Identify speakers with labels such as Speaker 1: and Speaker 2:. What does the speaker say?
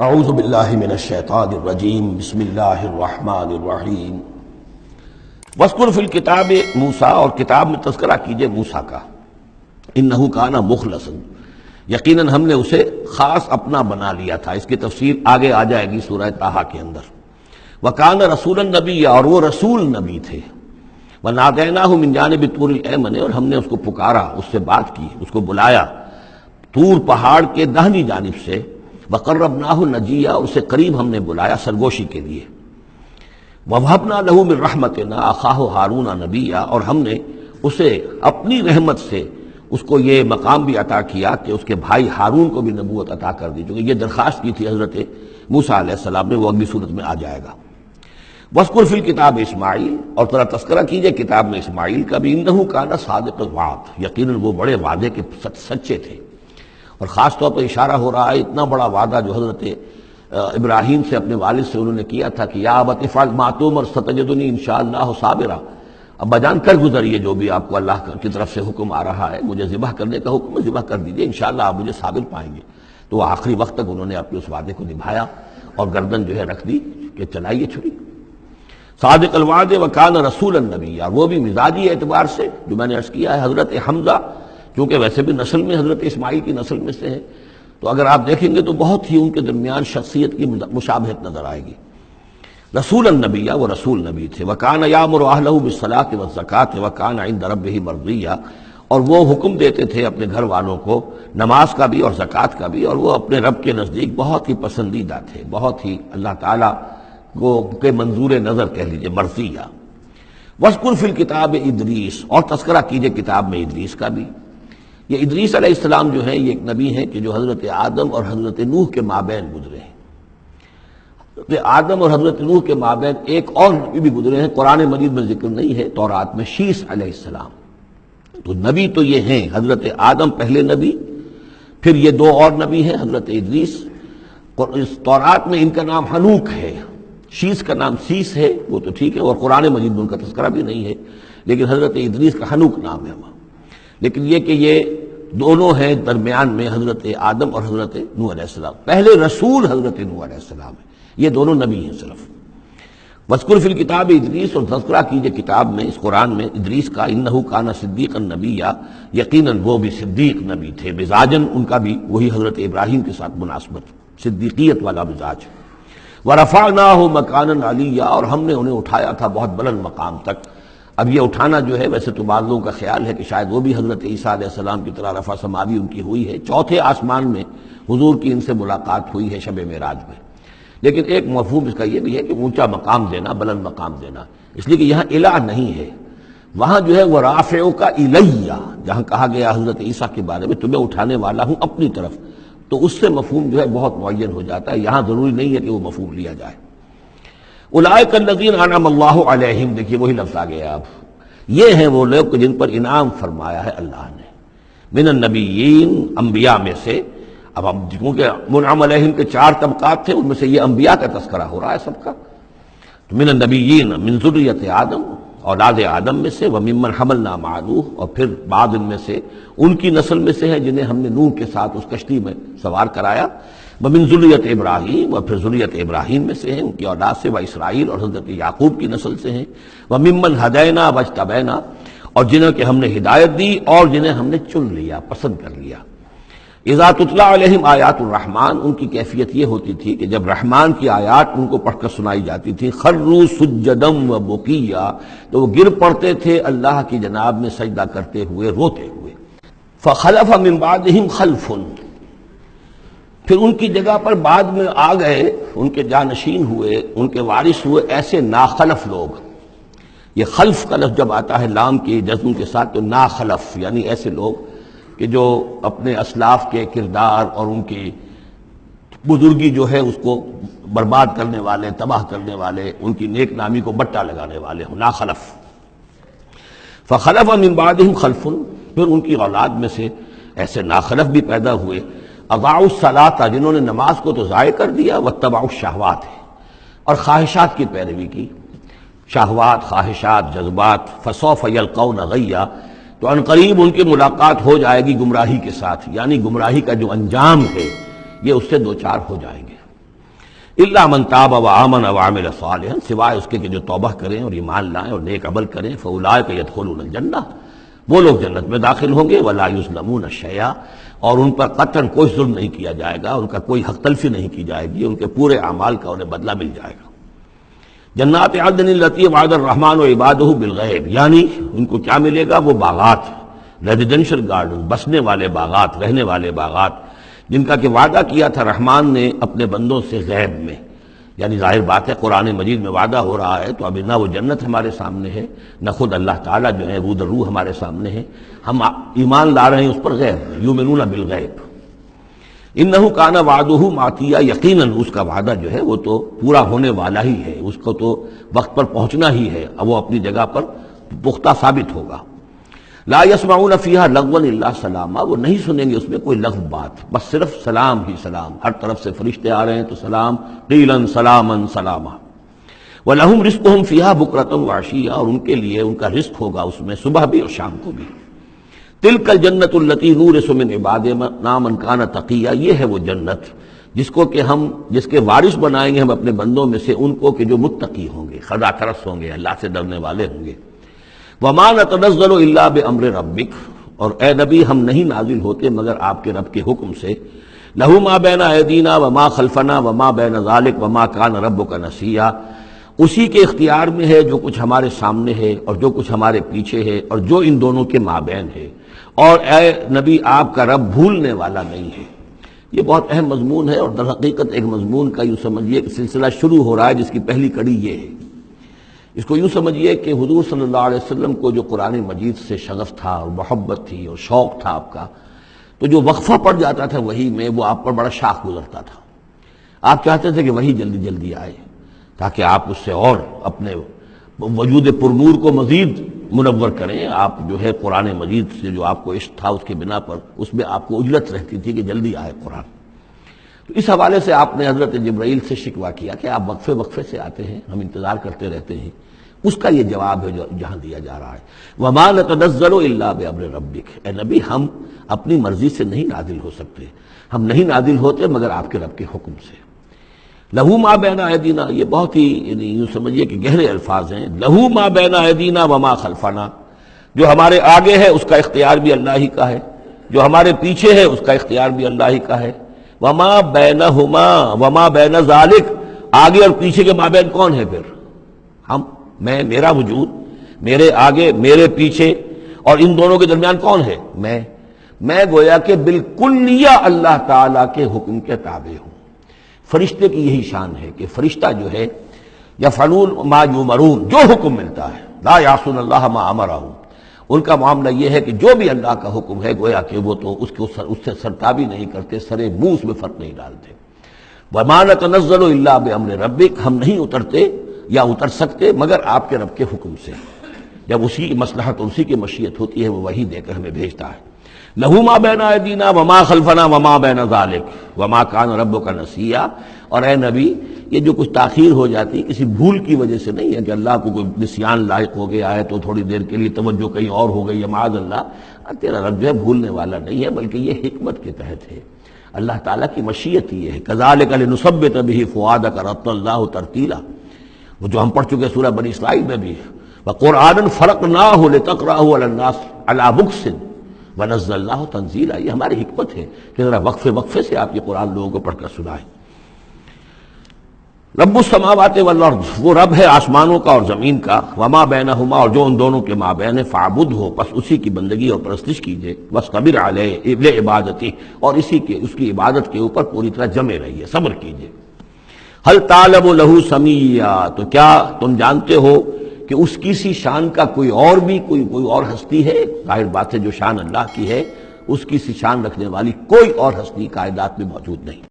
Speaker 1: اعوذ باللہ من الشیطان الرجیم بسم اللہ الرحمن الرحیم واذکر فی الکتاب موسیٰ، اور کتاب میں تذکرہ کیجئے موسیٰ کا، انہ کان مخلصا، یقیناً ہم نے اسے خاص اپنا بنا لیا تھا۔ اس کی تفسیر آگے آ جائے گی سورہ طٰہٰ کے اندر۔ وکان رسولا نبی، اور وہ رسول نبی تھے۔ ونادیناہ من جانب طور الایمن، اور ہم نے اس کو پکارا، اس سے بات کی، اس کو بلایا طور پہاڑ کے داہنی جانب سے۔ وقربناہ نجیہ، اور اسے قریب ہم نے بلایا سرگوشی کے لیے۔ ووہبنا لہ من رحمتنا اخاہ ہارون نبیہ، اور ہم نے اسے اپنی رحمت سے اس کو یہ مقام بھی عطا کیا کہ اس کے بھائی ہارون کو بھی نبوت عطا کر دی، چونکہ یہ درخواست کی تھی حضرت موسیٰ علیہ السلام نے، وہ اگلی صورت میں آ جائے گا۔ وَاذْكُرْ فِي الْكِتَابِ اسماعیل، اور ذرا تذکرہ کیجئے کتاب میں اسماعیل کا بھی، انہ کان صادق الوعد، یقیناً وہ بڑے وعدے کے سچے تھے۔ اور خاص طور پر اشارہ ہو رہا ہے اتنا بڑا وعدہ جو حضرت ابراہیم سے اپنے والد سے انہوں نے کیا تھا کہ یا ابت افعل ما تؤمر ستجدنی انشاءاللہ صابرا، ابا جان کر گزریے جو بھی آپ کو اللہ کی طرف سے حکم آ رہا ہے، مجھے ذبح کرنے کا حکم ہے، ذبح کر دیجئے، انشاءاللہ آپ مجھے صابر پائیں گے۔ تو وہ آخری وقت تک انہوں نے اپنے اس وعدے کو نبھایا اور گردن جو ہے رکھ دی کہ چلائیے چھری۔ صادق الوعد وکان رسول النبی، اور وہ بھی مزاجی اعتبار سے جو میں نے عرض کیا ہے، حضرت حمزہ کیونکہ ویسے بھی نسل میں حضرت اسماعیل کی نسل میں سے ہیں، تو اگر آپ دیکھیں گے تو بہت ہی ان کے درمیان شخصیت کی مشابہت نظر آئے گی۔ رسول النبی، وہ رسول نبی تھے۔ وکان یامر اہلہ بالصلاۃ والزکاۃ وکان عند ربہ مرضیہ، اور وہ حکم دیتے تھے اپنے گھر والوں کو نماز کا بھی اور زکوٰۃ کا بھی، اور وہ اپنے رب کے نزدیک بہت ہی پسندیدہ تھے، بہت ہی اللہ تعالیٰ کو کے منظور نظر کہہ لیجیے، مرضیہ۔ واذکر فی الکتاب ادریس، اور تذکرہ کیجئے کتاب میں ادریس کا بھی۔ یہ ادریس علیہ السلام جو ہیں یہ ایک نبی ہیں کہ جو حضرت آدم اور حضرت نوح کے مابین گزرے ہیں۔ حضرت آدم اور حضرت نوح کے مابین ایک اور نبی بھی گزرے ہیں، قرآن مجید میں ذکر نہیں ہے، تورات میں، شیس علیہ السلام۔ تو نبی تو یہ ہیں حضرت آدم پہلے نبی، پھر یہ دو اور نبی ہیں حضرت ادریس۔ اس تورات میں ان کا نام حنوک ہے، شیس کا نام سیس ہے، وہ تو ٹھیک ہے، اور قرآن مجید میں ان کا تذکرہ بھی نہیں ہے، لیکن حضرت ادریس کا حنوک نام ہے وہاں۔ لیکن یہ کہ یہ دونوں ہیں درمیان میں حضرت آدم اور حضرت نوح علیہ السلام، پہلے رسول حضرت نوح علیہ السلام ہے، یہ دونوں نبی ہیں صرف۔ وَاذْكُرْ فِي الْكِتَابِ ادریس، اور تذکرہ کیجئے کتاب میں، اس قرآن میں، ادریس کا، انہ کان صدیقا نبیّا، یقیناً وہ بھی صدیق نبی تھے، مزاجاً ان کا بھی وہی حضرت ابراہیم کے ساتھ مناسبت، صدیقیت والا مزاج۔ وَرَفَعْنَاهُ مَكَانًا عَلِيًّا، اور ہم نے انہیں اٹھایا تھا بہت بلند مقام تک۔ اب یہ اٹھانا جو ہے ویسے تو بعض لوگوں کا خیال ہے کہ شاید وہ بھی حضرت عیسیٰ علیہ السلام کی طرح رفع سماوی ان کی ہوئی ہے، چوتھے آسمان میں حضور کی ان سے ملاقات ہوئی ہے شب معراج میں۔ لیکن ایک مفہوم اس کا یہ بھی ہے کہ اونچا مقام دینا، بلند مقام دینا، اس لیے کہ یہاں الہ نہیں ہے، وہاں جو ہے وہ رافعک الیہ، جہاں کہا گیا حضرت عیسیٰ کے بارے میں تمہیں اٹھانے والا ہوں اپنی طرف، تو اس سے مفہوم جو ہے بہت معین ہو جاتا ہے، یہاں ضروری نہیں ہے کہ وہ مفہوم لیا جائے۔ اولئک الذین انعم اللہ علیہم، دیکھیے وہی لفظ آ گیا اب، یہ ہیں وہ لوگ جن پر انعام فرمایا ہے اللہ نے، من النبیین، انبیاء میں سے۔ اب ہم چونکہ منعم علیہم کے 4 طبقات تھے، ان میں سے یہ انبیاء کا تذکرہ ہو رہا ہے سب کا۔ تو من النبیین، من ذریۃ آدم، اولاد آدم میں سے، وممن حملنا مع نوح، اور پھر بعد ان میں سے ان کی نسل میں سے ہے جنہیں ہم نے نوح کے ساتھ اس کشتی میں سوار کرایا، ومن ذریۃ ابراہیم، اور پھر ذریۃ ابراہیم میں سے ہیں، ان کی اولاد سے، واسرائیل، اور حضرت یعقوب کی نسل سے ہیں، وممن ہدینا واجتبینا، اور جنہیں کہ ہم نے ہدایت دی اور جنہیں ہم نے چن لیا، پسند کر لیا۔ اذا تتلی علیہم آیات الرحمن، ان کی کیفیت یہ ہوتی تھی کہ جب رحمان کی آیات ان کو پڑھ کر سنائی جاتی تھی، خروا سجدا وبکیا، تو وہ گر پڑتے تھے اللہ کی جناب میں سجدہ کرتے ہوئے، روتے ہوئے۔ فخلف من بعدہم خلف، پھر ان کی جگہ پر بعد میں آ گئے، ان کے جانشین ہوئے، ان کے وارث ہوئے ایسے ناخلف لوگ۔ یہ خلف کا لفظ جب آتا ہے لام کے جزم کے ساتھ تو ناخلف، یعنی ایسے لوگ کہ جو اپنے اسلاف کے کردار اور ان کی بزرگی جو ہے اس کو برباد کرنے والے، تباہ کرنے والے، ان کی نیک نامی کو بٹا لگانے والے ہوں، ناخلف۔ فخلف من بعدہم خلف، پھر ان کی اولاد میں سے ایسے ناخلف بھی پیدا ہوئے، اضاعوا الصلاۃ، جنہوں نے نماز کو تو ضائع کر دیا، واتبعوا الشہوات، اور خواہشات کی پیروی کی، شہوات، خواہشات، جذبات، فسوف یلقون غیا، تو عنقریب ان کی ملاقات ہو جائے گی گمراہی کے ساتھ، یعنی گمراہی کا جو انجام ہے یہ اس سے دوچار ہو جائیں گے۔ الا من تاب وآمن وعمل صالحا، سوائے اس کے کہ جو توبہ کریں اور ایمان لائیں اور نیک عمل کریں، فاولئک یدخلون الجنہ، وہ لوگ جنت میں داخل ہوں گے، ولا یظلمون شیئا، اور ان پر قطعاً کوئی ظلم نہیں کیا جائے گا، ان کا کوئی حق تلفی نہیں کی جائے گی، ان کے پورے اعمال کا انہیں بدلہ مل جائے گا۔ جنات عدن التی وعد الرحمن عبادہ بالغیب، یعنی ان کو کیا ملے گا؟ وہ باغات، ریزیڈینشل گارڈن، بسنے والے باغات، رہنے والے باغات، جن کا کہ وعدہ کیا تھا رحمان نے اپنے بندوں سے غیب میں۔ یعنی ظاہر بات ہے قرآن مجید میں وعدہ ہو رہا ہے تو ابھی نہ وہ جنت ہمارے سامنے ہے، نہ خود اللہ تعالیٰ جو ہے روح روح ہمارے سامنے ہے، ہم ایمان لا رہے ہیں اس پر غیب میں، یؤمنون بالغیب۔ انہ کان وعدہ ماتیا، یقیناً اس کا وعدہ جو ہے وہ تو پورا ہونے والا ہی ہے، اس کو تو وقت پر پہنچنا ہی ہے، اب وہ اپنی جگہ پر پختہ ثابت ہوگا۔ لا یسمعون فیہا لغوا الا سلاما، وہ نہیں سنیں گے اس میں کوئی لغو بات، بس صرف سلام ہی سلام، ہر طرف سے فرشتے آ رہے ہیں تو سلام، قیلا سلاما سلاما۔ وَلَهُمْ رِزْقُهُمْ فِيهَا بُكْرَةً وَعَشِيًّا، اور ان کے لیے ان کا رزق ہوگا اس میں صبح بھی اور شام کو بھی۔ تِلْكَ الْجَنَّةُ الَّتِي نُورِثُ مِنْ عِبَادِنَا مَنْ كَانَ تَقِيًّا، یہ ہے وہ جنت جس کو کہ ہم جس کے وارث بنائیں گے ہم اپنے بندوں میں سے ان کو کہ جو متقی ہوں گے، خدا ترس ہوں گے، اللہ سے ڈرنے والے ہوں گے۔ وَمَا نَتَنَزَّلُ إِلَّا بِأَمْرِ رَبِّكَ، اور اے نبی ہم نہیں نازل ہوتے مگر آپ کے رب کے حکم سے۔ لَهُ مَا بَيْنَ أَيْدِينَا وَمَا خَلْفَنَا وَمَا بَيْنَ ذَلِكَ وَمَا كَانَ رَبُّكَ نَسِيًّا، اسی کے اختیار میں ہے جو کچھ ہمارے سامنے ہے اور جو کچھ ہمارے پیچھے ہے اور جو ان دونوں کے مابین ہے، اور اے نبی آپ کا رب بھولنے والا نہیں ہے۔ یہ بہت اہم مضمون ہے، اور در حقیقت ایک مضمون کا یوں سمجھیے کہ سلسلہ شروع ہو رہا ہے جس کی پہلی کڑی یہ ہے۔ اس کو یوں سمجھیے کہ حضور صلی اللہ علیہ وسلم کو جو قرآن مجید سے شغف تھا اور محبت تھی اور شوق تھا آپ کا، تو جو وقفہ پڑ جاتا تھا وہی میں، وہ آپ پر بڑا شاخ گزرتا تھا۔ آپ چاہتے تھے کہ وہی جلدی جلدی آئے تاکہ آپ اس سے اور اپنے وجود پرنور کو مزید منور کریں۔ آپ جو ہے قرآن مجید سے جو آپ کو عشق تھا اس کی بنا پر اس میں آپ کو اجلت رہتی تھی کہ جلدی آئے قرآن۔ تو اس حوالے سے آپ نے حضرت جبرائیل سے شکوہ کیا کہ آپ وقفے وقفے سے آتے ہیں، ہم انتظار کرتے رہتے ہیں۔ اس کا یہ جواب ہے جو جہاں دیا جا رہا ہے، وَمَا نَتَنَزَّلُ إِلَّا بِأَمْرِ رَبِّكَ، اے نبی ہم اپنی مرضی سے نہیں نازل ہو سکتے، ہم نہیں نازل ہوتے مگر آپ کے رب کے حکم سے۔ لہو ما بین ایدینا، یہ بہت ہی یعنی یوں سمجھیے کہ گہرے الفاظ ہیں۔ لہو ما بین ایدینا وما خلفنا، جو ہمارے آگے ہے اس کا اختیار بھی اللہ ہی کا ہے، جو ہمارے پیچھے ہے اس کا اختیار بھی اللہ ہی کا ہے۔ وما بینہما وما بین ذالک، آگے اور پیچھے کے مابین کون ہے پھر؟ ہم، میں، میرا وجود، میرے آگے میرے پیچھے، اور ان دونوں کے درمیان کون ہے؟ میں گویا کہ بالکلیہ اللہ تعالیٰ کے حکم کے تابع ہوں۔ فرشتے کی یہی شان ہے کہ فرشتہ جو ہے یفعلون ما یؤمرون، جو حکم ملتا ہے، لا یعصون اللہ ما امرہم، ان کا معاملہ یہ ہے کہ جو بھی اللہ کا حکم ہے گویا کہ وہ تو اس سے سرتابی نہیں کرتے، سرے منہ اس میں فرق نہیں ڈالتے۔ وما نتنزل الا بامر ربک، ہم نہیں اترتے یا اتر سکتے مگر آپ کے رب کے حکم سے، جب اسی کی مصلحت اور اسی کی مشیت ہوتی ہے وہ وحی دے کر ہمیں بھیجتا ہے۔ لہو ما بین ایدینا وما خلفنا وما بین ذالک وما کان ربک نسیا، اور اے نبی یہ جو کچھ تاخیر ہو جاتی کسی بھول کی وجہ سے نہیں ہے کہ اللہ کو کوئی نسیان لاحق ہو گیا ہے تو تھوڑی دیر کے لیے توجہ کہیں اور ہو گئی ہے، معاذ اللہ، تیرا رب جو ہے بھولنے والا نہیں ہے، بلکہ یہ حکمت کے تحت ہے، اللہ تعالیٰ کی مشیت ہی ہے۔ کذالک لنثبت بہ فؤادک رتل اللہ ترتیلا، وہ جو ہم پڑھ چکے سورہ بنی اسرائیل میں بھی، وقرآنا فرقناہ لتقرأہ علی الناس علی مکث ونزلناہ تنزیلا، یہ ہماری حکمت ہے کہ ذرا وقفے وقفے سے آپ یہ قرآن لوگوں کو پڑھ کر سنائیں۔ رب السماوات والارض، وہ رب ہے آسمانوں کا اور زمین کا، وما بینہما، اور جو ان دونوں کے مابین ہے، فاعبدہ، بس اسی کی بندگی اور پرستش کیجئے، واصطبر علیہ لعبادتہ، اور اس کی عبادت کے اوپر پوری طرح جمے رہیے، صبر کیجئے۔ هل تعلم له سمیا، تو کیا تم جانتے ہو کہ اس کی سی شان کا کوئی اور ہستی ہے؟ ظاہر بات ہے جو شان اللہ کی ہے اس کی سی شان رکھنے والی کوئی اور ہستی کائنات میں موجود نہیں۔